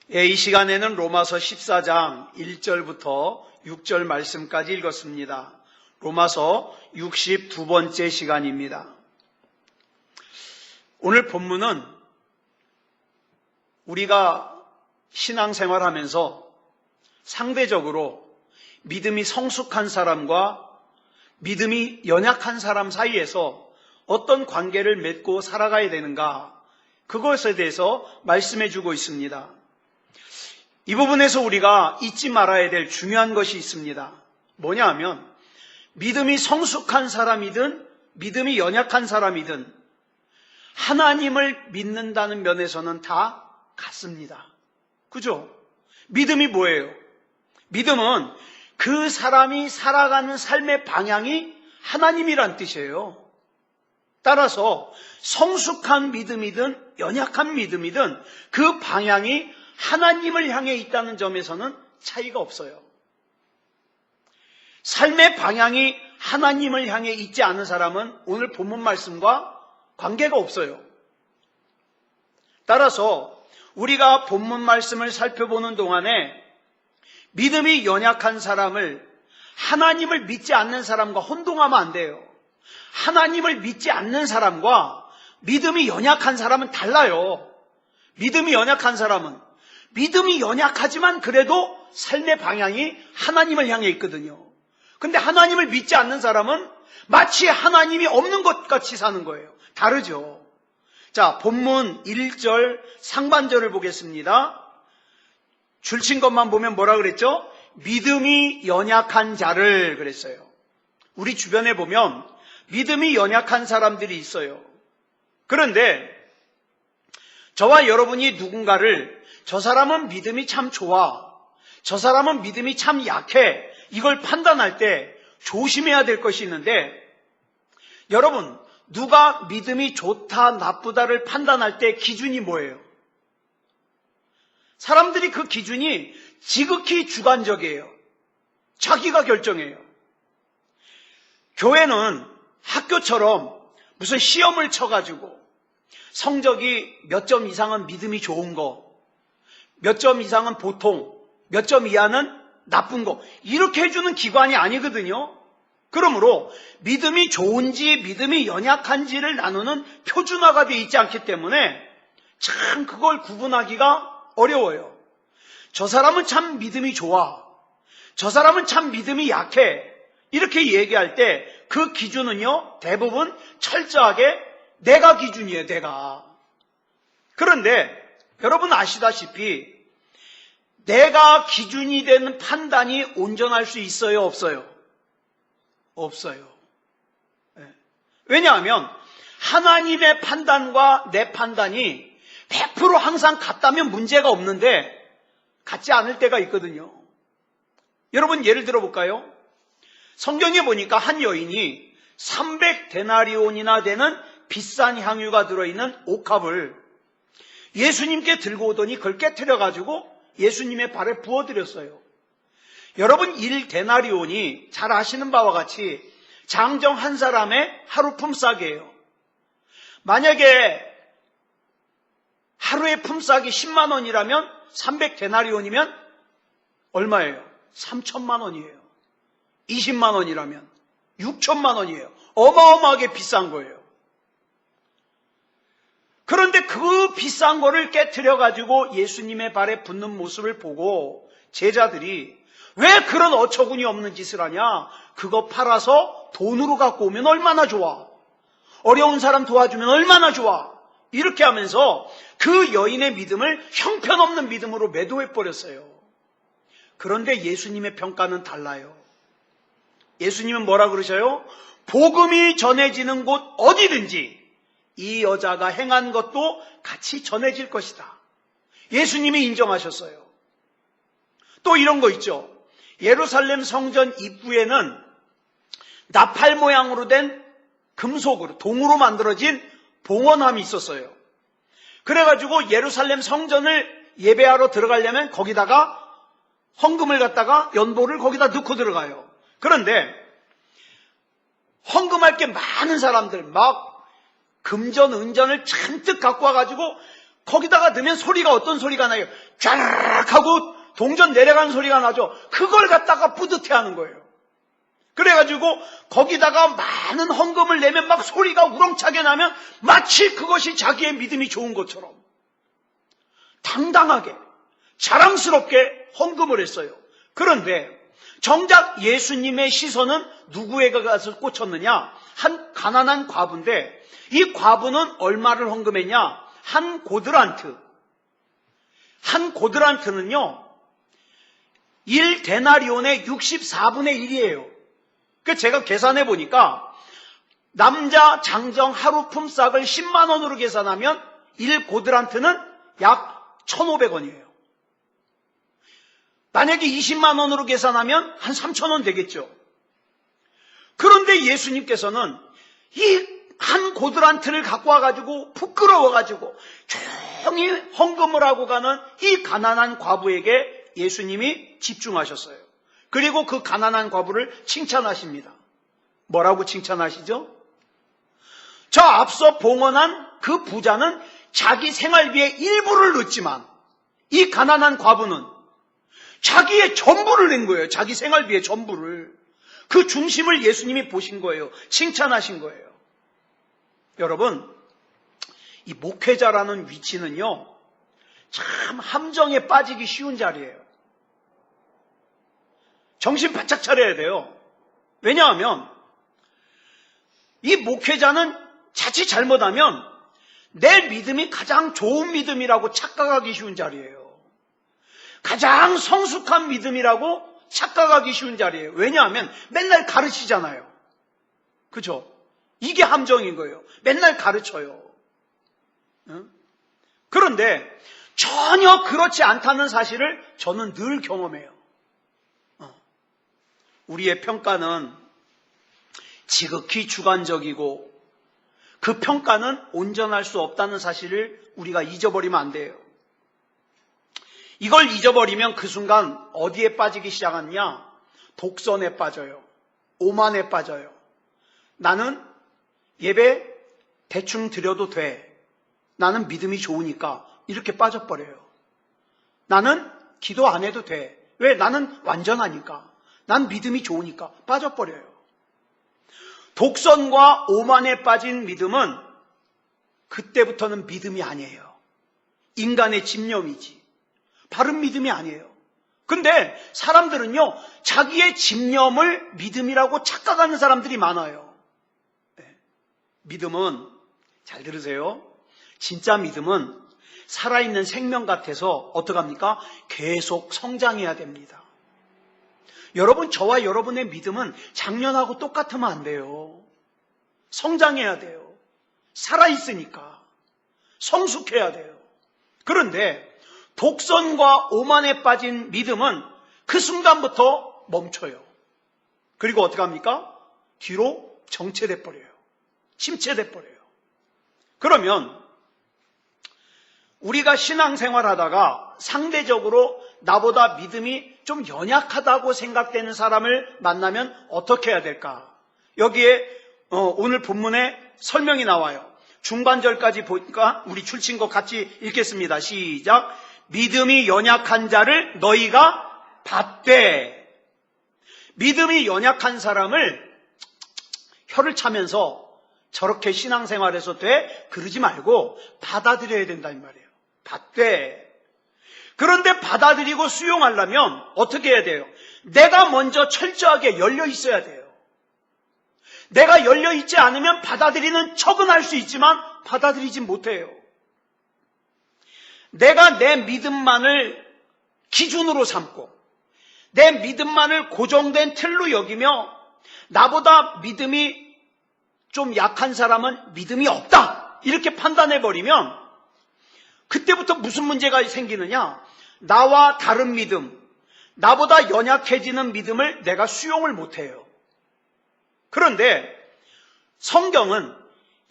이 시간에는 로마서 14장 1절부터 6절 말씀까지 읽었습니다. 로마서 62번째 시간입니다. 오늘 본문은 우리가 신앙생활하면서 상대적으로 믿음이 성숙한 사람과 믿음이 연약한 사람 사이에서 어떤 관계를 맺고 살아가야 되는가, 그것에 대해서 말씀해 주고 있습니다. 이 부분에서 우리가 잊지 말아야 될 중요한 것이 있습니다. 뭐냐 하면 믿음이 성숙한 사람이든 믿음이 연약한 사람이든 하나님을 믿는다는 면에서는 다 같습니다. 그죠? 믿음이 뭐예요? 믿음은 그 사람이 살아가는 삶의 방향이 하나님이란 뜻이에요. 따라서 성숙한 믿음이든 연약한 믿음이든 그 방향이 하나님을 향해 있다는 점에서는 차이가 없어요. 삶의 방향이 하나님을 향해 있지 않은 사람은 오늘 본문 말씀과 관계가 없어요. 따라서 우리가 본문 말씀을 살펴보는 동안에 믿음이 연약한 사람을 하나님을 믿지 않는 사람과 혼동하면 안 돼요. 하나님을 믿지 않는 사람과 믿음이 연약한 사람은 달라요. 믿음이 연약한 사람은 믿음이 연약하지만 그래도 삶의 방향이 하나님을 향해 있거든요. 근데 하나님을 믿지 않는 사람은 마치 하나님이 없는 것 같이 사는 거예요. 다르죠. 자, 본문 1절 상반절을 보겠습니다. 줄친 것만 보면 뭐라 그랬죠? 믿음이 연약한 자를 그랬어요. 우리 주변에 보면 믿음이 연약한 사람들이 있어요. 그런데 저와 여러분이 누군가를 저 사람은 믿음이 참 좋아, 저 사람은 믿음이 참 약해, 이걸 판단할 때 조심해야 될 것이 있는데, 여러분, 누가 믿음이 좋다 나쁘다를 판단할 때 기준이 뭐예요? 사람들이 그 기준이 지극히 주관적이에요. 자기가 결정해요. 교회는 학교처럼 무슨 시험을 쳐가지고 성적이 몇 점 이상은 믿음이 좋은 거, 몇 점 이상은 보통, 몇 점 이하는 나쁜 거, 이렇게 해주는 기관이 아니거든요. 그러므로 믿음이 좋은지 믿음이 연약한지를 나누는 표준화가 되어 있지 않기 때문에 참 그걸 구분하기가 어려워요. 저 사람은 참 믿음이 좋아, 저 사람은 참 믿음이 약해, 이렇게 얘기할 때 그 기준은요, 대부분 철저하게 내가 기준이에요, 내가. 그런데 여러분 아시다시피 내가 기준이 되는 판단이 온전할 수 있어요, 없어요? 없어요. 왜냐하면 하나님의 판단과 내 판단이 100% 항상 같다면 문제가 없는데 같지 않을 때가 있거든요. 여러분 예를 들어 볼까요? 성경에 보니까 한 여인이 300데나리온이나 되는 비싼 향유가 들어있는 옥합을 예수님께 들고 오더니 그걸 깨트려가지고 예수님의 발에 부어드렸어요. 여러분 1데나리온이 잘 아시는 바와 같이 장정 한 사람의 하루 품삯이에요. 만약에 하루의 품삯이 10만 원이라면 300데나리온이면 얼마예요? 3천만 원이에요. 20만 원이라면 6천만 원이에요. 어마어마하게 비싼 거예요. 그런데 그 비싼 거를 깨트려가지고 예수님의 발에 붓는 모습을 보고 제자들이 왜 그런 어처구니 없는 짓을 하냐? 그거 팔아서 돈으로 갖고 오면 얼마나 좋아. 어려운 사람 도와주면 얼마나 좋아. 이렇게 하면서 그 여인의 믿음을 형편없는 믿음으로 매도해버렸어요. 그런데 예수님의 평가는 달라요. 예수님은 뭐라 그러셔요? 복음이 전해지는 곳 어디든지 이 여자가 행한 것도 같이 전해질 것이다. 예수님이 인정하셨어요. 또 이런 거 있죠. 예루살렘 성전 입구에는 나팔 모양으로 된 금속으로, 동으로 만들어진 봉헌함이 있었어요. 그래가지고 예루살렘 성전을 예배하러 들어가려면 거기다가 헌금을 갖다가 연보를 거기다 넣고 들어가요. 그런데 헌금할 게 많은 사람들, 막 금전, 은전을 잔뜩 갖고 와가지고 거기다가 넣으면 소리가 어떤 소리가 나요? 쫙 하고 동전 내려가는 소리가 나죠. 그걸 갖다가 뿌듯해하는 거예요. 그래가지고 거기다가 많은 헌금을 내면 막 소리가 우렁차게 나면 마치 그것이 자기의 믿음이 좋은 것처럼 당당하게 자랑스럽게 헌금을 했어요. 그런데 정작 예수님의 시선은 누구에게 가서 꽂혔느냐? 한 가난한 과부인데 이 과부는 얼마를 헌금했냐? 한 고드란트. 한 고드란트는요 1데나리온의 64분의 1이에요. 제가 계산해 보니까 남자 장정 하루 품삯을 10만 원으로 계산하면 1고드란트는 약 1,500원이에요. 만약에 20만 원으로 계산하면 한 3,000원 되겠죠. 그런데 예수님께서는 이 한 고드란트를 갖고 와가지고 부끄러워가지고 조용히 헌금을 하고 가는 이 가난한 과부에게 예수님이 집중하셨어요. 그리고 그 가난한 과부를 칭찬하십니다. 뭐라고 칭찬하시죠? 저 앞서 봉헌한 그 부자는 자기 생활비의 일부를 넣었지만 이 가난한 과부는 자기의 전부를 낸 거예요. 자기 생활비의 전부를. 그 중심을 예수님이 보신 거예요. 칭찬하신 거예요. 여러분, 이 목회자라는 위치는요, 참 함정에 빠지기 쉬운 자리예요. 정신 바짝 차려야 돼요. 왜냐하면 이 목회자는 자칫 잘못하면 내 믿음이 가장 좋은 믿음이라고 착각하기 쉬운 자리예요. 가장 성숙한 믿음이라고 착각하기 쉬운 자리예요. 왜냐하면 맨날 가르치잖아요. 그죠? 이게 함정인 거예요. 맨날 가르쳐요. 그런데 전혀 그렇지 않다는 사실을 저는 늘 경험해요. 우리의 평가는 지극히 주관적이고 그 평가는 온전할 수 없다는 사실을 우리가 잊어버리면 안 돼요. 이걸 잊어버리면 그 순간 어디에 빠지기 시작하느냐? 독선에 빠져요. 오만에 빠져요. 나는 예배 대충 드려도 돼. 나는 믿음이 좋으니까 이렇게 빠져버려요. 나는 기도 안 해도 돼. 왜? 나는 완전하니까. 난 믿음이 좋으니까 빠져버려요. 독선과 오만에 빠진 믿음은 그때부터는 믿음이 아니에요. 인간의 집념이지. 바른 믿음이 아니에요. 근데 사람들은요, 자기의 집념을 믿음이라고 착각하는 사람들이 많아요. 믿음은, 잘 들으세요. 진짜 믿음은 살아있는 생명 같아서 어떡합니까? 계속 성장해야 됩니다. 여러분, 저와 여러분의 믿음은 작년하고 똑같으면 안 돼요. 성장해야 돼요. 살아있으니까. 성숙해야 돼요. 그런데 독선과 오만에 빠진 믿음은 그 순간부터 멈춰요. 그리고 어떡합니까? 뒤로 정체돼 버려요. 침체돼 버려요. 그러면 우리가 신앙생활 하다가 상대적으로 나보다 믿음이 좀 연약하다고 생각되는 사람을 만나면 어떻게 해야 될까? 여기에 오늘 본문에 설명이 나와요. 중반절까지 보니까 우리 출친거 같이 읽겠습니다. 시작. 믿음이 연약한 자를 너희가 받되. 믿음이 연약한 사람을 혀를 차면서 저렇게 신앙생활에서 돼? 그러지 말고 받아들여야 된다는 말이에요. 받되. 그런데 받아들이고 수용하려면 어떻게 해야 돼요? 내가 먼저 철저하게 열려 있어야 돼요. 내가 열려 있지 않으면 받아들이는 척은 할 수 있지만 받아들이지 못해요. 내가 내 믿음만을 기준으로 삼고 내 믿음만을 고정된 틀로 여기며 나보다 믿음이 좀 약한 사람은 믿음이 없다 이렇게 판단해버리면 그때부터 무슨 문제가 생기느냐? 나와 다른 믿음, 나보다 연약해지는 믿음을 내가 수용을 못해요. 그런데 성경은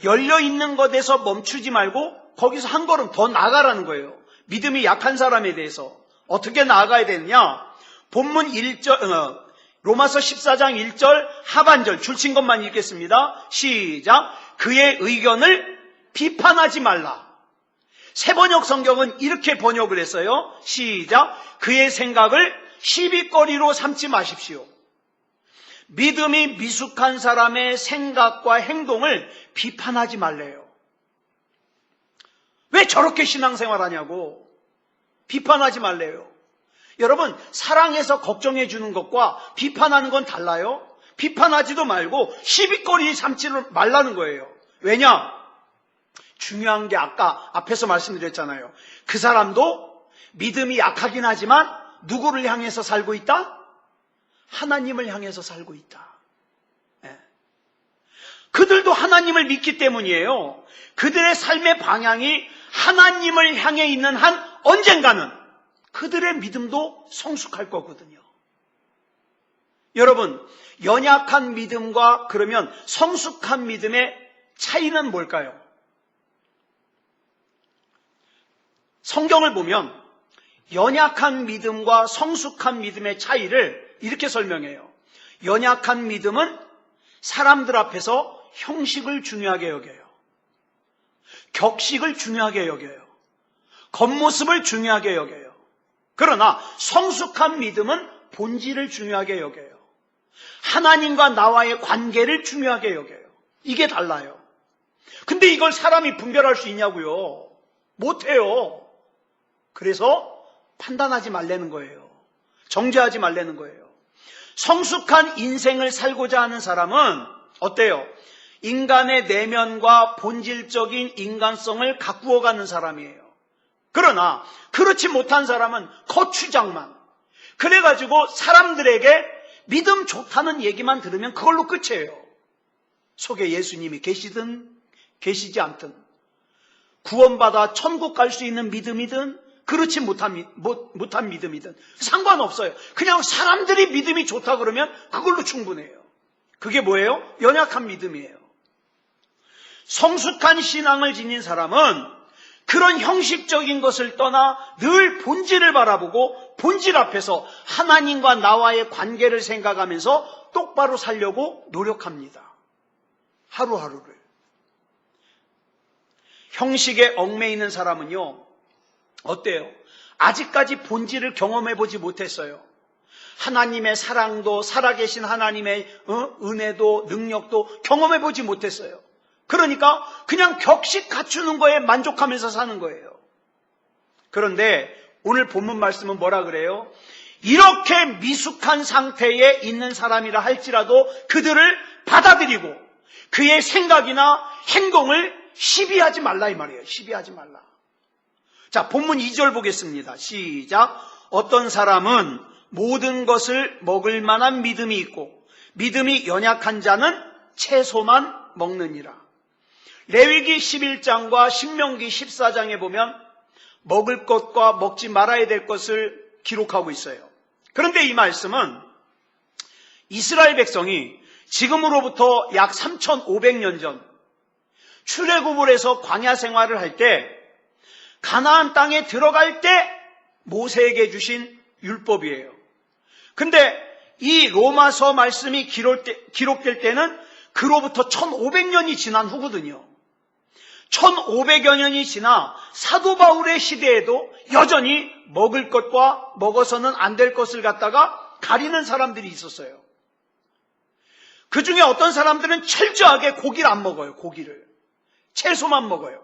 열려있는 것에서 멈추지 말고 거기서 한 걸음 더 나아가라는 거예요. 믿음이 약한 사람에 대해서 어떻게 나아가야 되느냐? 본문 1절, 로마서 14장 1절 하반절 줄친 것만 읽겠습니다. 시작. 그의 의견을 비판하지 말라. 새번역 성경은 이렇게 번역을 했어요. 시작. 그의 생각을 시비거리로 삼지 마십시오. 믿음이 미숙한 사람의 생각과 행동을 비판하지 말래요. 왜 저렇게 신앙생활하냐고 비판하지 말래요. 여러분, 사랑해서 걱정해 주는 것과 비판하는 건 달라요. 비판하지도 말고 시비거리 삼지 말라는 거예요. 왜냐? 중요한 게 아까 앞에서 말씀드렸잖아요. 그 사람도 믿음이 약하긴 하지만 누구를 향해서 살고 있다? 하나님을 향해서 살고 있다. 예. 그들도 하나님을 믿기 때문이에요. 그들의 삶의 방향이 하나님을 향해 있는 한 언젠가는 그들의 믿음도 성숙할 거거든요. 여러분, 연약한 믿음과 그러면 성숙한 믿음의 차이는 뭘까요? 성경을 보면 연약한 믿음과 성숙한 믿음의 차이를 이렇게 설명해요. 연약한 믿음은 사람들 앞에서 형식을 중요하게 여겨요. 격식을 중요하게 여겨요. 겉모습을 중요하게 여겨요. 그러나 성숙한 믿음은 본질을 중요하게 여겨요. 하나님과 나와의 관계를 중요하게 여겨요. 이게 달라요. 근데 이걸 사람이 분별할 수 있냐고요? 못해요. 그래서 판단하지 말라는 거예요. 정죄하지 말라는 거예요. 성숙한 인생을 살고자 하는 사람은 어때요? 인간의 내면과 본질적인 인간성을 가꾸어가는 사람이에요. 그러나 그렇지 못한 사람은 거추장만, 그래가지고 사람들에게 믿음 좋다는 얘기만 들으면 그걸로 끝이에요. 속에 예수님이 계시든 계시지 않든, 구원받아 천국 갈 수 있는 믿음이든 그렇지 못한 믿음이든 상관없어요. 그냥 사람들이 믿음이 좋다 그러면 그걸로 충분해요. 그게 뭐예요? 연약한 믿음이에요. 성숙한 신앙을 지닌 사람은 그런 형식적인 것을 떠나 늘 본질을 바라보고 본질 앞에서 하나님과 나와의 관계를 생각하면서 똑바로 살려고 노력합니다. 하루하루를. 형식에 얽매이는 사람은요, 어때요? 아직까지 본질을 경험해보지 못했어요. 하나님의 사랑도, 살아계신 하나님의 은혜도, 능력도 경험해보지 못했어요. 그러니까 그냥 격식 갖추는 거에 만족하면서 사는 거예요. 그런데 오늘 본문 말씀은 뭐라 그래요? 이렇게 미숙한 상태에 있는 사람이라 할지라도 그들을 받아들이고 그의 생각이나 행동을 시비하지 말라 이 말이에요. 시비하지 말라. 자, 본문 2절 보겠습니다. 시작. 어떤 사람은 모든 것을 먹을 만한 믿음이 있고 믿음이 연약한 자는 채소만 먹느니라. 레위기 11장과 신명기 14장에 보면 먹을 것과 먹지 말아야 될 것을 기록하고 있어요. 그런데 이 말씀은 이스라엘 백성이 지금으로부터 약 3,500년 전 출애굽을 해서 광야 생활을 할 때 가나안 땅에 들어갈 때 모세에게 주신 율법이에요. 근데 이 로마서 말씀이 기록될 때는 그로부터 1,500년이 지난 후거든요. 1,500여 년이 지나 사도 바울의 시대에도 여전히 먹을 것과 먹어서는 안 될 것을 갖다가 가리는 사람들이 있었어요. 그 중에 어떤 사람들은 철저하게 고기를 안 먹어요. 고기를. 채소만 먹어요.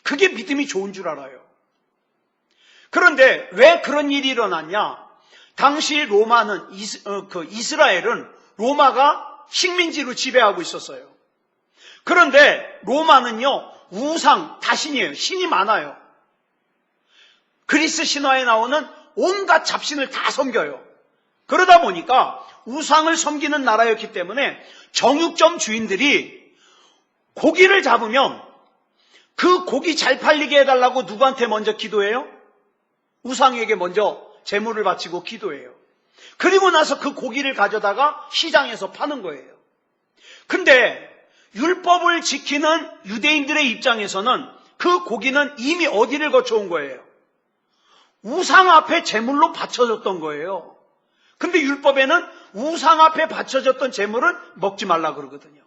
그게 믿음이 좋은 줄 알아요. 그런데 왜 그런 일이 일어났냐? 당시 로마는 이스라엘은 로마가 식민지로 지배하고 있었어요. 그런데 로마는요, 우상, 다신이에요. 신이 많아요. 그리스 신화에 나오는 온갖 잡신을 다 섬겨요. 그러다 보니까 우상을 섬기는 나라였기 때문에 정육점 주인들이 고기를 잡으면 그 고기 잘 팔리게 해달라고 누구한테 먼저 기도해요? 우상에게 먼저 제물을 바치고 기도해요. 그리고 나서 그 고기를 가져다가 시장에서 파는 거예요. 근데 율법을 지키는 유대인들의 입장에서는 그 고기는 이미 어디를 거쳐온 거예요? 우상 앞에 제물로 바쳐졌던 거예요. 근데 율법에는 우상 앞에 바쳐졌던 제물을 먹지 말라 그러거든요.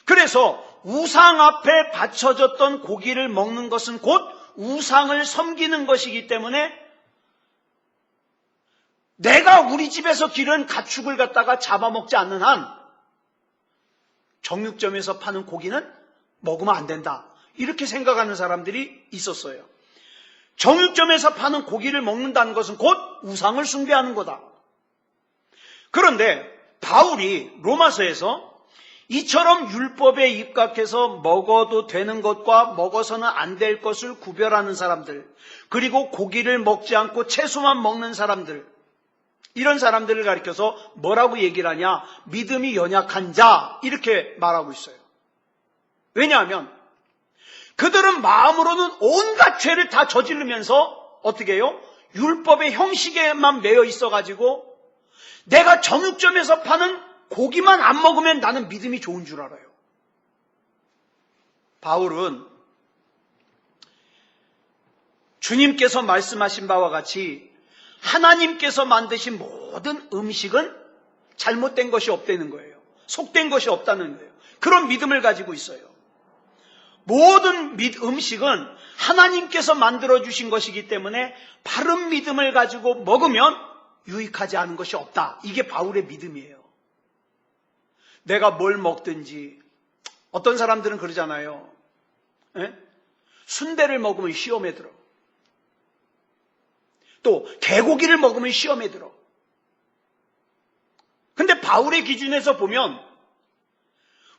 그래서 우상 앞에 바쳐졌던 고기를 먹는 것은 곧 우상을 섬기는 것이기 때문에 내가 우리 집에서 기른 가축을 갖다가 잡아먹지 않는 한 정육점에서 파는 고기는 먹으면 안 된다. 이렇게 생각하는 사람들이 있었어요. 정육점에서 파는 고기를 먹는다는 것은 곧 우상을 숭배하는 거다. 그런데 바울이 로마서에서 이처럼 율법에 입각해서 먹어도 되는 것과 먹어서는 안 될 것을 구별하는 사람들, 그리고 고기를 먹지 않고 채소만 먹는 사람들, 이런 사람들을 가리켜서 뭐라고 얘기를 하냐? 믿음이 연약한 자, 이렇게 말하고 있어요. 왜냐하면 그들은 마음으로는 온갖 죄를 다 저지르면서 어떻게 해요? 율법의 형식에만 매여 있어가지고 내가 정육점에서 파는 고기만 안 먹으면 나는 믿음이 좋은 줄 알아요. 바울은 주님께서 말씀하신 바와 같이 하나님께서 만드신 모든 음식은 잘못된 것이 없다는 거예요. 속된 것이 없다는 거예요. 그런 믿음을 가지고 있어요. 모든 음식은 하나님께서 만들어주신 것이기 때문에 바른 믿음을 가지고 먹으면 유익하지 않은 것이 없다. 이게 바울의 믿음이에요. 내가 뭘 먹든지, 어떤 사람들은 그러잖아요. 순대를 먹으면 시험에 들어. 또 개고기를 먹으면 시험에 들어. 근데 바울의 기준에서 보면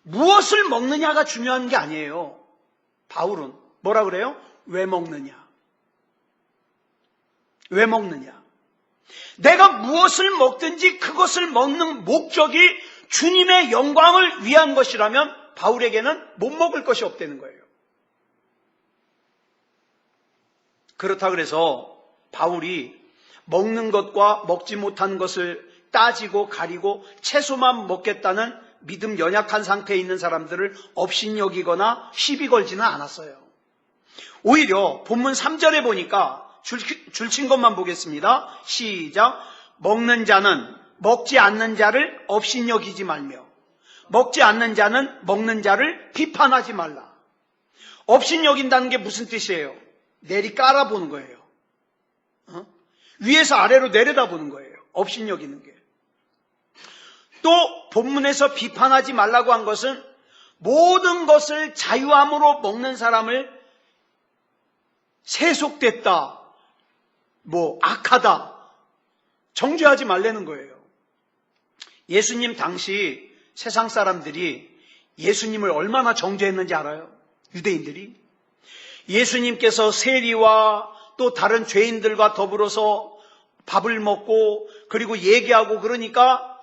무엇을 먹느냐가 중요한 게 아니에요. 바울은 뭐라 그래요? 왜 먹느냐? 왜 먹느냐? 내가 무엇을 먹든지 그것을 먹는 목적이 주님의 영광을 위한 것이라면 바울에게는 못 먹을 것이 없다는 거예요. 그렇다 그래서 바울이 먹는 것과 먹지 못하는 것을 따지고 가리고 채소만 먹겠다는 믿음 연약한 상태에 있는 사람들을 업신여기거나 시비 걸지는 않았어요. 오히려 본문 3절에 보니까 줄친 것만 보겠습니다. 시작. 먹는 자는 먹지 않는 자를 업신여기지 말며 먹지 않는 자는 먹는 자를 비판하지 말라. 업신여긴다는 게 무슨 뜻이에요? 내리 깔아보는 거예요. 위에서 아래로 내려다보는 거예요. 업신여기는 게. 또 본문에서 비판하지 말라고 한 것은 모든 것을 자유함으로 먹는 사람을 세속됐다, 악하다, 정죄하지 말라는 거예요. 예수님 당시 세상 사람들이 예수님을 얼마나 정죄했는지 알아요? 유대인들이. 예수님께서 세리와 또 다른 죄인들과 더불어서 밥을 먹고 그리고 얘기하고 그러니까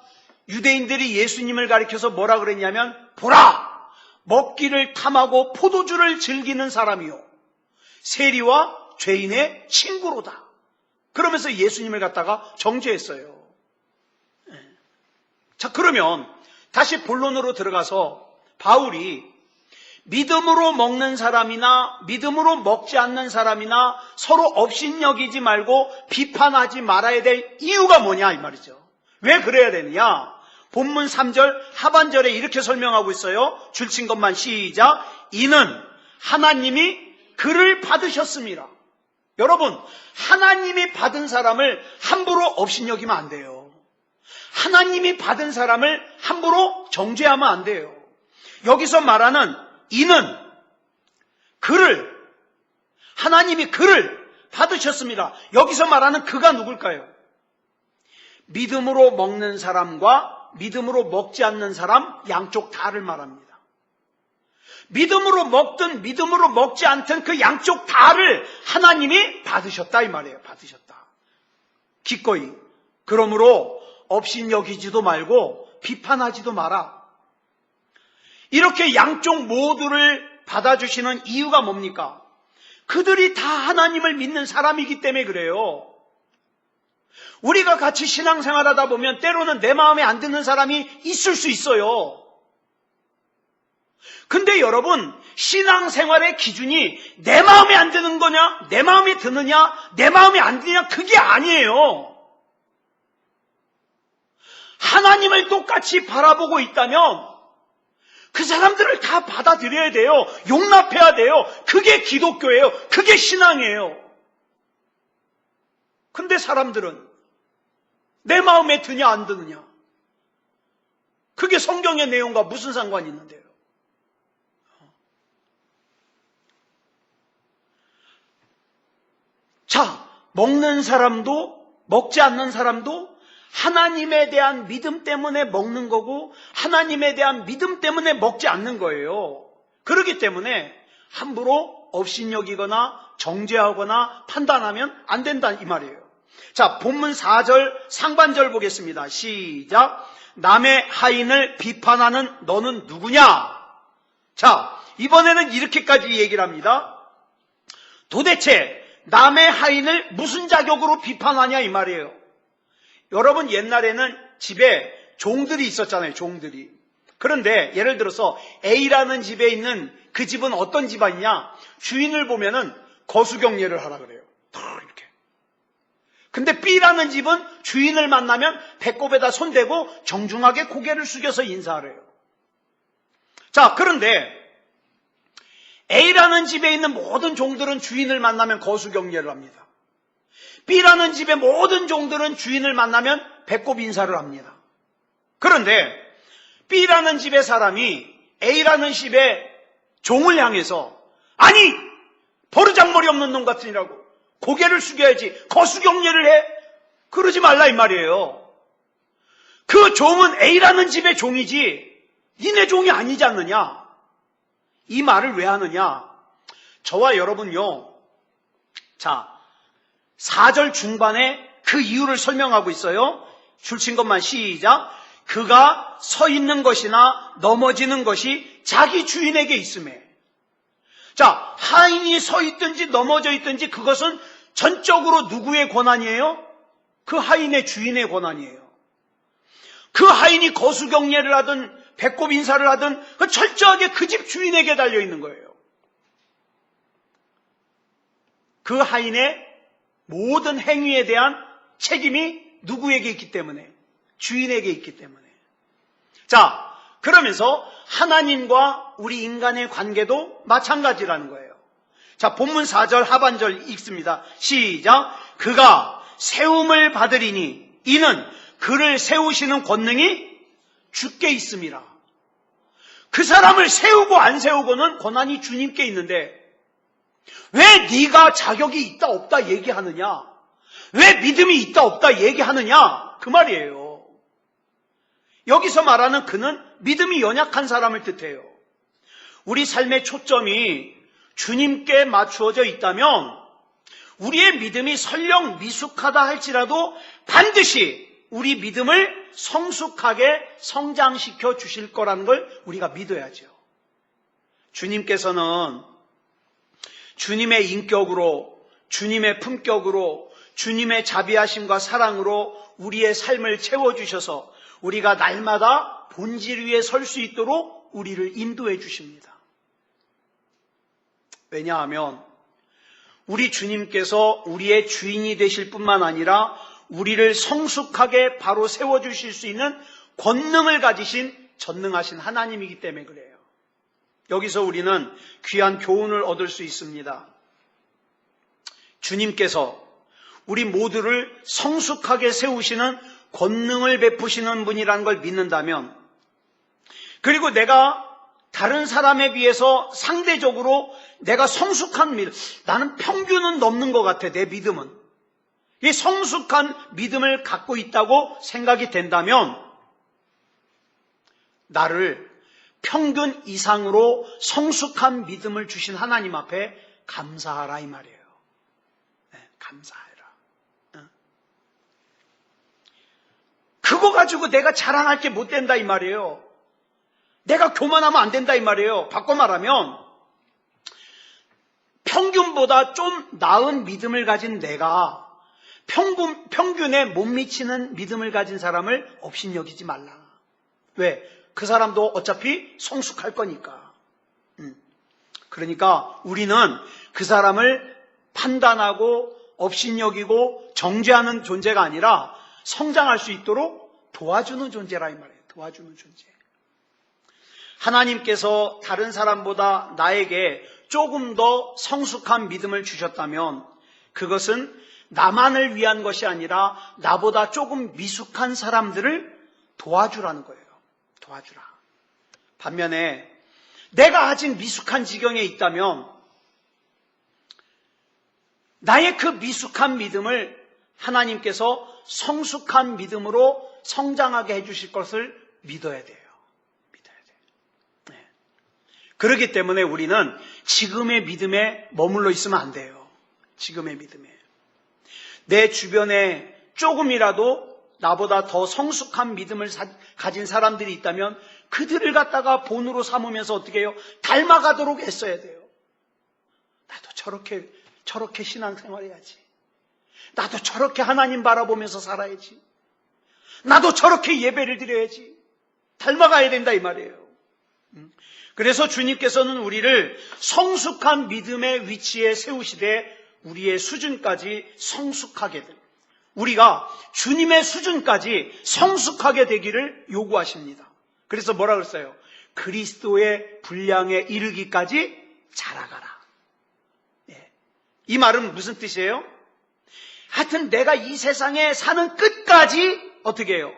유대인들이 예수님을 가리켜서 뭐라 그랬냐면, 보라! 먹기를 탐하고 포도주를 즐기는 사람이요, 세리와 죄인의 친구로다. 그러면서 예수님을 갖다가 정죄했어요. 자, 그러면 다시 본론으로 들어가서 바울이 믿음으로 먹는 사람이나 믿음으로 먹지 않는 사람이나 서로 업신여기지 말고 비판하지 말아야 될 이유가 뭐냐 이 말이죠. 왜 그래야 되느냐? 본문 3절 하반절에 이렇게 설명하고 있어요. 줄친 것만 시작. 이는 하나님이 그를 받으셨습니다. 여러분, 하나님이 받은 사람을 함부로 업신여기면 안 돼요. 하나님이 받은 사람을 함부로 정죄하면 안 돼요. 여기서 말하는 이는 그를, 하나님이 그를 받으셨습니다. 여기서 말하는 그가 누굴까요? 믿음으로 먹는 사람과 믿음으로 먹지 않는 사람 양쪽 다를 말합니다. 믿음으로 먹든 믿음으로 먹지 않든 그 양쪽 다를 하나님이 받으셨다 이 말이에요. 받으셨다. 기꺼이. 그러므로 업신여기지도 말고 비판하지도 마라. 이렇게 양쪽 모두를 받아주시는 이유가 뭡니까? 그들이 다 하나님을 믿는 사람이기 때문에 그래요. 우리가 같이 신앙생활하다 보면 때로는 내 마음에 안 드는 사람이 있을 수 있어요. 근데 여러분, 신앙생활의 기준이 내 마음에 안 드는 거냐, 내 마음에 드느냐, 내 마음에 안 드느냐, 그게 아니에요. 하나님을 똑같이 바라보고 있다면 그 사람들을 다 받아들여야 돼요. 용납해야 돼요. 그게 기독교예요. 그게 신앙이에요. 근데 사람들은 내 마음에 드냐 안 드느냐, 그게 성경의 내용과 무슨 상관이 있는데요? 자, 먹는 사람도 먹지 않는 사람도 하나님에 대한 믿음 때문에 먹는 거고 하나님에 대한 믿음 때문에 먹지 않는 거예요. 그렇기 때문에 함부로 업신여기거나 정죄하거나 판단하면 안 된다 이 말이에요. 자, 본문 4절 상반절 보겠습니다. 시작. 남의 하인을 비판하는 너는 누구냐? 자, 이번에는 이렇게까지 얘기를 합니다. 도대체 남의 하인을 무슨 자격으로 비판하냐 이 말이에요. 여러분, 옛날에는 집에 종들이 있었잖아요. 종들이. 그런데 예를 들어서 A라는 집에 있는 그 집은 어떤 집안이냐, 주인을 보면은 거수경례를 하라 그래요. 이렇게. 근데 B라는 집은 주인을 만나면 배꼽에다 손대고 정중하게 고개를 숙여서 인사를 해요. 자, 그런데 A라는 집에 있는 모든 종들은 주인을 만나면 거수경례를 합니다. B라는 집의 모든 종들은 주인을 만나면 배꼽 인사를 합니다. 그런데 B라는 집의 사람이 A라는 집의 종을 향해서 아니, 버르장머리 없는 놈 같으니라고 고개를 숙여야지 거수경례를 해? 그러지 말라 이 말이에요. 그 종은 A라는 집의 종이지 니네 종이 아니지 않느냐? 이 말을 왜 하느냐? 저와 여러분요, 자, 4절 중반에 그 이유를 설명하고 있어요. 줄친 것만 시작. 그가 서 있는 것이나 넘어지는 것이 자기 주인에게 있음에. 자, 하인이 서 있든지 넘어져 있든지 그것은 전적으로 누구의 권한이에요? 그 하인의 주인의 권한이에요. 그 하인이 거수경례를 하든 배꼽 인사를 하든 철저하게 그 집 주인에게 달려 있는 거예요. 그 하인의 모든 행위에 대한 책임이 누구에게 있기 때문에? 주인에게 있기 때문에. 자, 그러면서 하나님과 우리 인간의 관계도 마찬가지라는 거예요. 자, 본문 4절 하반절 읽습니다. 시작. 그가 세움을 받으리니 이는 그를 세우시는 권능이 주께 있음이라. 그 사람을 세우고 안 세우고는 권한이 주님께 있는데 왜 네가 자격이 있다 없다 얘기하느냐? 왜 믿음이 있다 없다 얘기하느냐? 그 말이에요. 여기서 말하는 그는 믿음이 연약한 사람을 뜻해요. 우리 삶의 초점이 주님께 맞추어져 있다면 우리의 믿음이 설령 미숙하다 할지라도 반드시 우리 믿음을 성숙하게 성장시켜 주실 거라는 걸 우리가 믿어야죠. 주님께서는 주님의 인격으로, 주님의 품격으로, 주님의 자비하심과 사랑으로 우리의 삶을 채워주셔서 우리가 날마다 본질 위에 설 수 있도록 우리를 인도해 주십니다. 왜냐하면 우리 주님께서 우리의 주인이 되실 뿐만 아니라 우리를 성숙하게 바로 세워주실 수 있는 권능을 가지신 전능하신 하나님이기 때문에 그래요. 여기서 우리는 귀한 교훈을 얻을 수 있습니다. 주님께서 우리 모두를 성숙하게 세우시는 권능을 베푸시는 분이라는 걸 믿는다면, 그리고 내가 다른 사람에 비해서 상대적으로 내가 성숙한 믿음, 나는 평균은 넘는 것 같아, 내 믿음은. 이 성숙한 믿음을 갖고 있다고 생각이 된다면 나를 평균 이상으로 성숙한 믿음을 주신 하나님 앞에 감사하라 이 말이에요. 네, 감사해라. 그거 가지고 내가 자랑할 게 못 된다 이 말이에요. 내가 교만하면 안 된다 이 말이에요. 바꿔 말하면 평균보다 좀 나은 믿음을 가진 내가 평균에 못 미치는 믿음을 가진 사람을 업신여기지 말라. 왜? 그 사람도 어차피 성숙할 거니까. 그러니까 우리는 그 사람을 판단하고 업신여기고 정죄하는 존재가 아니라 성장할 수 있도록 도와주는 존재라 이 말이에요. 도와주는 존재. 하나님께서 다른 사람보다 나에게 조금 더 성숙한 믿음을 주셨다면 그것은 나만을 위한 것이 아니라 나보다 조금 미숙한 사람들을 도와주라는 거예요. 도와주라. 반면에 내가 아직 미숙한 지경에 있다면 나의 그 미숙한 믿음을 하나님께서 성숙한 믿음으로 성장하게 해주실 것을 믿어야 돼요. 그렇기 때문에 우리는 지금의 믿음에 머물러 있으면 안 돼요. 지금의 믿음에. 내 주변에 조금이라도 나보다 더 성숙한 믿음을 가진 사람들이 있다면 그들을 갖다가 본으로 삼으면서 어떻게 해요? 닮아가도록 애써야 돼요. 나도 저렇게 신앙생활 해야지. 나도 저렇게 하나님 바라보면서 살아야지. 나도 저렇게 예배를 드려야지. 닮아가야 된다 이 말이에요. 그래서 주님께서는 우리를 성숙한 믿음의 위치에 세우시되 우리의 수준까지 성숙하게 된, 우리가 주님의 수준까지 성숙하게 되기를 요구하십니다. 그래서 뭐라 그랬어요? 그리스도의 분량에 이르기까지 자라가라. 이 말은 무슨 뜻이에요? 하여튼 내가 이 세상에 사는 끝까지 어떻게 해요?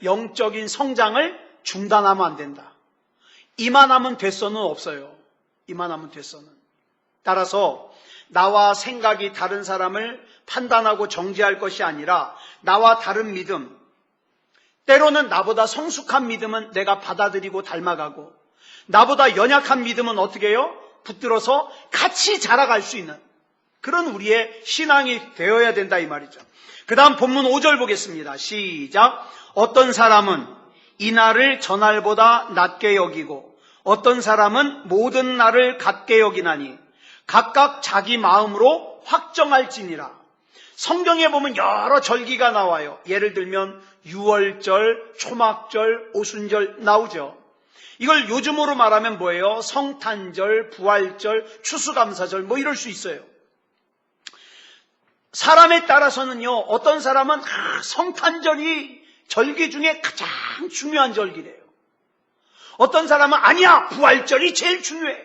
영적인 성장을 중단하면 안 된다. 이만하면 됐어는 없어요. 이만하면 됐어는. 따라서 나와 생각이 다른 사람을 판단하고 정죄할 것이 아니라 나와 다른 믿음, 때로는 나보다 성숙한 믿음은 내가 받아들이고 닮아가고 나보다 연약한 믿음은 어떻게 해요? 붙들어서 같이 자라갈 수 있는 그런 우리의 신앙이 되어야 된다 이 말이죠. 그 다음 본문 5절 보겠습니다. 시작. 어떤 사람은 이날을 저날보다 낮게 여기고 어떤 사람은 모든 날을 같게 여기나니 각각 자기 마음으로 확정할지니라. 성경에 보면 여러 절기가 나와요. 예를 들면 유월절, 초막절, 오순절 나오죠. 이걸 요즘으로 말하면 뭐예요? 성탄절, 부활절, 추수감사절 뭐 이럴 수 있어요. 사람에 따라서는요, 어떤 사람은 성탄절이 절기 중에 가장 중요한 절기래요. 어떤 사람은 아니야, 부활절이 제일 중요해.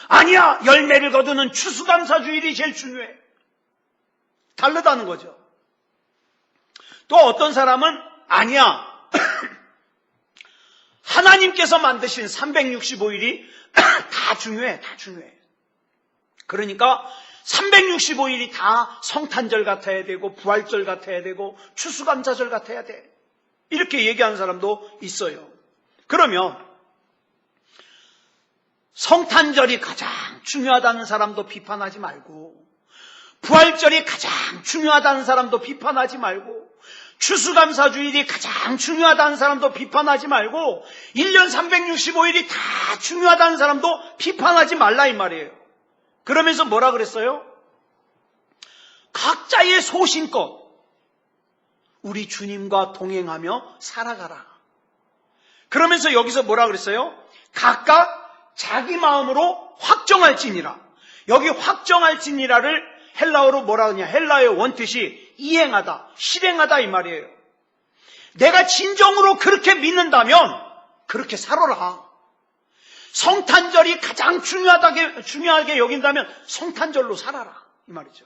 아니야, 열매를 거두는 추수감사주일이 제일 중요해. 다르다는 거죠. 또 어떤 사람은 아니야, 하나님께서 만드신 365일이 다 중요해, 다 중요해. 그러니까 365일이 다 성탄절 같아야 되고 부활절 같아야 되고 추수감사절 같아야 돼. 이렇게 얘기하는 사람도 있어요. 그러면 성탄절이 가장 중요하다는 사람도 비판하지 말고 부활절이 가장 중요하다는 사람도 비판하지 말고 추수감사주일이 가장 중요하다는 사람도 비판하지 말고 1년 365일이 다 중요하다는 사람도 비판하지 말라 이 말이에요. 그러면서 뭐라 그랬어요? 각자의 소신껏 우리 주님과 동행하며 살아가라. 그러면서 여기서 뭐라 그랬어요? 각각 자기 마음으로 확정할지니라. 여기 확정할지니라를 헬라어로 뭐라 하냐? 헬라어의 원뜻이 이행하다, 실행하다 이 말이에요. 내가 진정으로 그렇게 믿는다면 그렇게 살아라. 성탄절이 가장 중요하게 여긴다면 성탄절로 살아라 이 말이죠.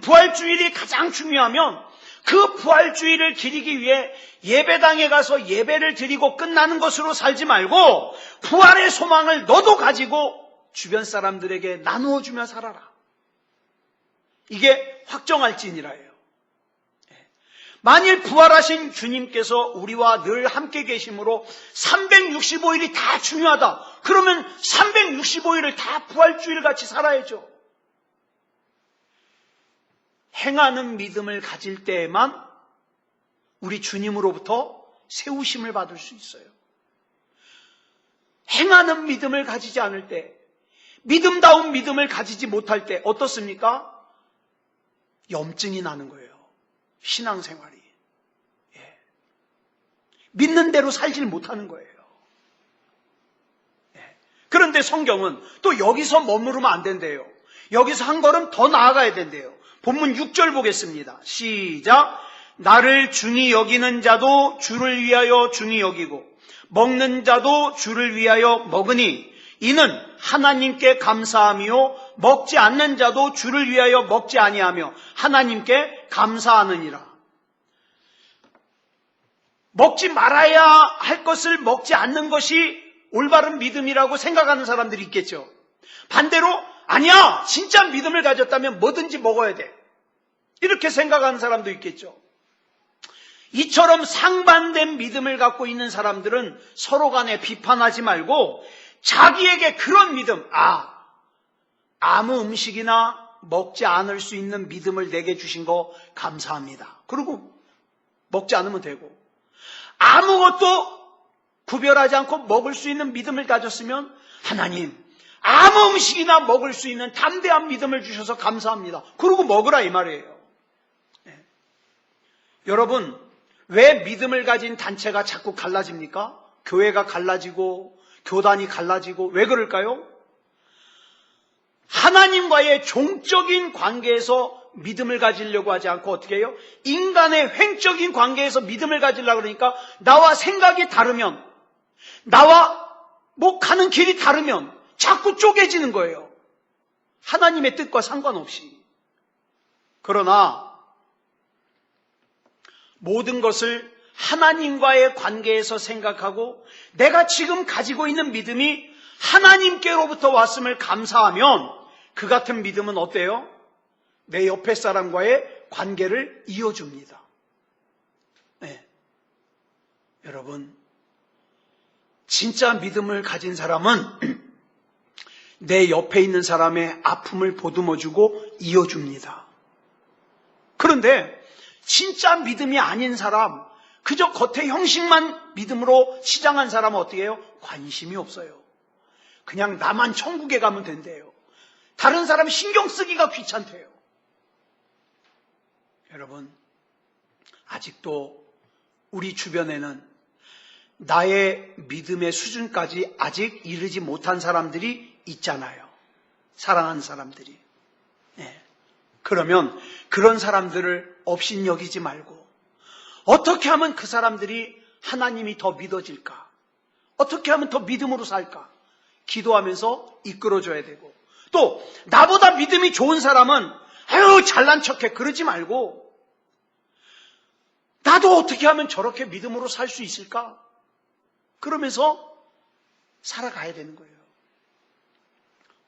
부활주일이 가장 중요하면 그 부활주일을 기리기 위해 예배당에 가서 예배를 드리고 끝나는 것으로 살지 말고 부활의 소망을 너도 가지고 주변 사람들에게 나누어주며 살아라. 이게 확정할지니라예요. 만일 부활하신 주님께서 우리와 늘 함께 계심으로 365일이 다 중요하다. 그러면 365일을 다 부활주일 같이 살아야죠. 행하는 믿음을 가질 때에만 우리 주님으로부터 세우심을 받을 수 있어요. 행하는 믿음을 가지지 않을 때, 믿음다운 믿음을 가지지 못할 때 어떻습니까? 염증이 나는 거예요. 신앙생활이. 믿는 대로 살질 못하는 거예요. 그런데 성경은 또 여기서 머무르면 안 된대요. 여기서 한 걸음 더 나아가야 된대요. 본문 6절 보겠습니다. 시작. 나를 중히 여기는 자도 주를 위하여 중히 여기고 먹는 자도 주를 위하여 먹으니 이는 하나님께 감사함이요 먹지 않는 자도 주를 위하여 먹지 아니하며 하나님께 감사하느니라. 먹지 말아야 할 것을 먹지 않는 것이 올바른 믿음이라고 생각하는 사람들이 있겠죠. 반대로 아니야, 진짜 믿음을 가졌다면 뭐든지 먹어야 돼, 이렇게 생각하는 사람도 있겠죠. 이처럼 상반된 믿음을 갖고 있는 사람들은 서로 간에 비판하지 말고 자기에게 그런 믿음, 아무 음식이나 먹지 않을 수 있는 믿음을 내게 주신 거 감사합니다. 그리고 먹지 않으면 되고, 아무것도 구별하지 않고 먹을 수 있는 믿음을 가졌으면 하나님, 아무 음식이나 먹을 수 있는 담대한 믿음을 주셔서 감사합니다. 그리고 먹으라, 이 말이에요. 네. 여러분, 왜 믿음을 가진 단체가 자꾸 갈라집니까? 교회가 갈라지고 교단이 갈라지고 왜 그럴까요? 하나님과의 종적인 관계에서 믿음을 가지려고 하지 않고 어떻게 해요? 인간의 횡적인 관계에서 믿음을 가지려고 그러니까 나와 생각이 다르면, 나와 가는 길이 다르면 자꾸 쪼개지는 거예요. 하나님의 뜻과 상관없이. 그러나 모든 것을 하나님과의 관계에서 생각하고 내가 지금 가지고 있는 믿음이 하나님께로부터 왔음을 감사하면 그 같은 믿음은 어때요? 내 옆에 사람과의 관계를 이어줍니다. 네. 여러분, 진짜 믿음을 가진 사람은 내 옆에 있는 사람의 아픔을 보듬어주고 이어줍니다. 그런데 진짜 믿음이 아닌 사람, 그저 겉의 형식만 믿음으로 치장한 사람은 어떻게 해요? 관심이 없어요. 그냥 나만 천국에 가면 된대요. 다른 사람 신경 쓰기가 귀찮대요. 여러분, 아직도 우리 주변에는 나의 믿음의 수준까지 아직 이르지 못한 사람들이 있잖아요. 사랑하는 사람들이. 네. 그러면 그런 사람들을 업신여기지 말고 어떻게 하면 그 사람들이 하나님이 더 믿어질까? 어떻게 하면 더 믿음으로 살까? 기도하면서 이끌어줘야 되고, 또 나보다 믿음이 좋은 사람은 아유 잘난 척해 그러지 말고 나도 어떻게 하면 저렇게 믿음으로 살 수 있을까? 그러면서 살아가야 되는 거예요.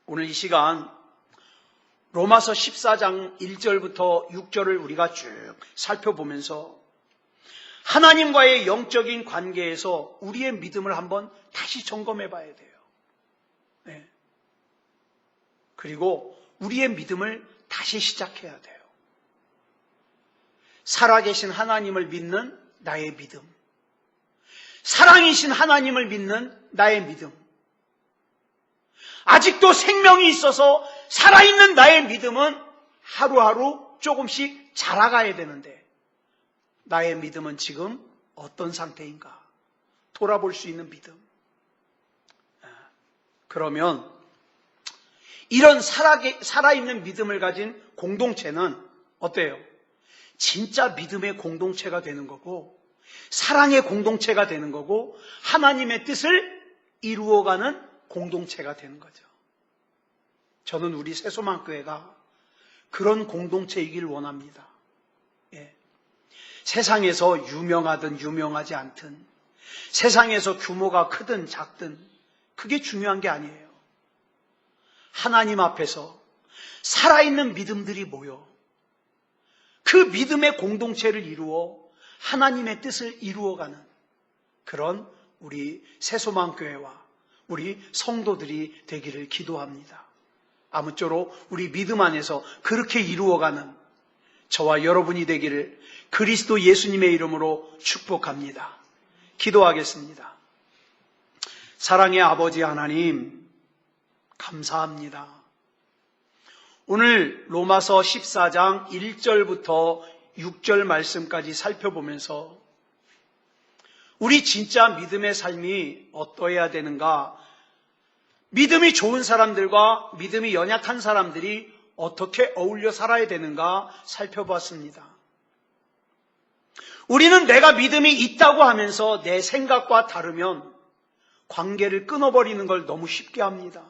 오늘 이 시간 로마서 14장 1절부터 6절을 우리가 쭉 살펴보면서 하나님과의 영적인 관계에서 우리의 믿음을 한번 다시 점검해 봐야 돼요. 네. 그리고 우리의 믿음을 다시 시작해야 돼요. 살아계신 하나님을 믿는 나의 믿음, 사랑이신 하나님을 믿는 나의 믿음, 아직도 생명이 있어서 살아있는 나의 믿음은 하루하루 조금씩 자라가야 되는데 나의 믿음은 지금 어떤 상태인가 돌아볼 수 있는 믿음. 그러면 이런 살아있는 믿음을 가진 공동체는 어때요? 진짜 믿음의 공동체가 되는 거고 사랑의 공동체가 되는 거고 하나님의 뜻을 이루어가는 공동체가 되는 거죠. 저는 우리 새소망교회가 그런 공동체이길 원합니다. 예. 세상에서 유명하든 유명하지 않든, 세상에서 규모가 크든 작든 그게 중요한 게 아니에요. 하나님 앞에서 살아있는 믿음들이 모여 그 믿음의 공동체를 이루어 하나님의 뜻을 이루어가는 그런 우리 새소망교회와 우리 성도들이 되기를 기도합니다. 아무쪼록 우리 믿음 안에서 그렇게 이루어가는 저와 여러분이 되기를 그리스도 예수님의 이름으로 축복합니다. 기도하겠습니다. 사랑의 아버지 하나님, 감사합니다. 오늘 로마서 14장 1절부터 6절 말씀까지 살펴보면서 우리 진짜 믿음의 삶이 어떠해야 되는가, 믿음이 좋은 사람들과 믿음이 연약한 사람들이 어떻게 어울려 살아야 되는가 살펴봤습니다. 우리는 내가 믿음이 있다고 하면서 내 생각과 다르면 관계를 끊어버리는 걸 너무 쉽게 합니다.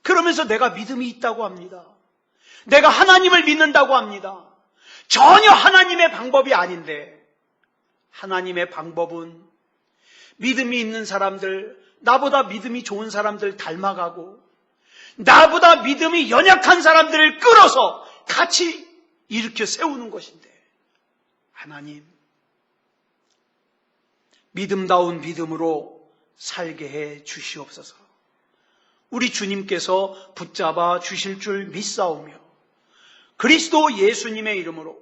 그러면서 내가 믿음이 있다고 합니다. 내가 하나님을 믿는다고 합니다. 전혀 하나님의 방법이 아닌데, 하나님의 방법은 믿음이 있는 사람들, 나보다 믿음이 좋은 사람들 닮아가고 나보다 믿음이 연약한 사람들을 끌어서 같이 일으켜 세우는 것인데, 하나님, 믿음다운 믿음으로 살게 해 주시옵소서. 우리 주님께서 붙잡아 주실 줄 믿사오며 그리스도 예수님의 이름으로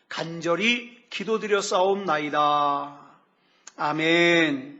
간절히 기도드려 싸움나이다. 아멘.